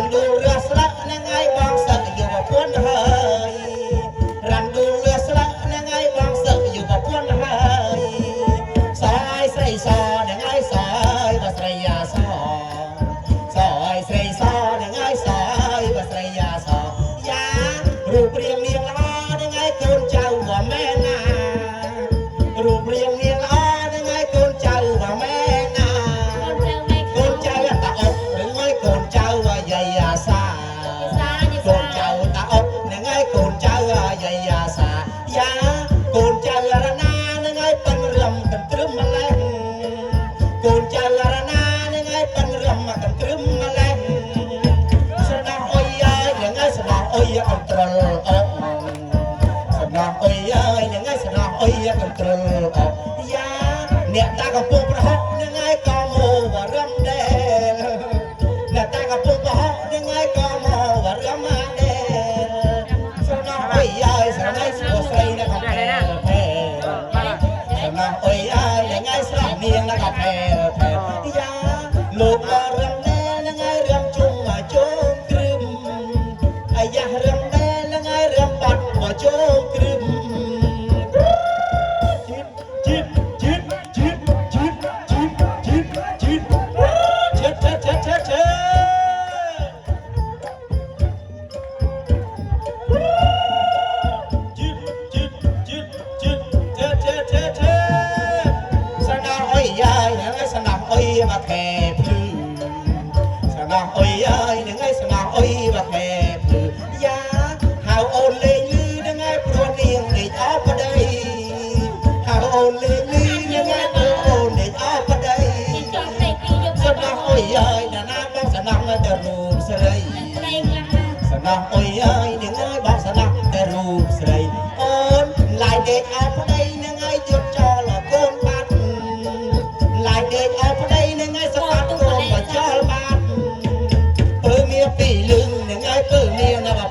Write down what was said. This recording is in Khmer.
ងដួលរះស្លាក់នឹងឯងបងសឹកយកប្រពន្ធហើយរាំដួលរះស្លាក់នឹងឯងបងសឹកយកប្រពន្ធហើយសយស្រីសនឹងឯងសយបើស្រីយ៉ាសសយស្រីសនឹងឯងសយបើស្រីយ៉ាសយ៉ារូបរាងនាងល្អនឹងឯងកូនចៅក៏មែនណារូបរាងនាងល្អនឹងឯងកូនចៅក៏មែនណាកូនចៅតាអុកនឹងឯងកូនចៅយាយយ៉ាសាកូនចៅតាអុកនឹងឯងកូនចៅយាយយ៉ាសាយ៉ាកូនចៅរណានឹងឯងប៉ិនរំកន្ទ្រឹមម្លេះកូនចៅរណានឹងឯងប៉ិនរំកន្ទ្រឹមម្លេះស្នងអុយយាយនឹងឯងស្នងអុយអន្ត្រលអុកស្នងអុយយាយនឹងឯងស្នងអុយកន្ទ្រលអុកយ៉ាអ្នកតាកំពុងប្រហុកនឹងឯងក៏មកវរំដែរអ្នកតាកំពុងប្រហុកនឹងឯងក៏មកវរំដែរស្នងអុយយាយស្នងឯងស្រួស្រីនៅកំផែផែស្នងអុយយាយនឹងឯងស្រស់នាងនៅកំផែផែយ៉ាលោកវរំដែរនឹងឯងរំជុំមកជុំគ្រឹមអាយ៉ារំដែរនឹងឯងរំបាត់មកជុំគ្រឹមมาแค่พลือสนองอ้อยเอ้ยนึงไอ้สนองอ้อยมาแค่พลือยาหาวโอนเลยลือนึงไอ้พรวนเนียงเด็กออกมาได้หาวโอนเลยลือนึงไอ้พรวนโอนเด็กออกมาได้สนองอ้อยเอ้ยน่ะน้าบ้องสนองแต่รูปใสสนองอ้อยเอ้ยนึงไอ้บ้องสนองแต่รูปใสโอนลายเด็กออกมาได้นึงไอ้หยุดจอหลอกโกนปัดลายเด็กออกมาได้ปีลึงหนึ่งไอ้ปืนเมียนะว่า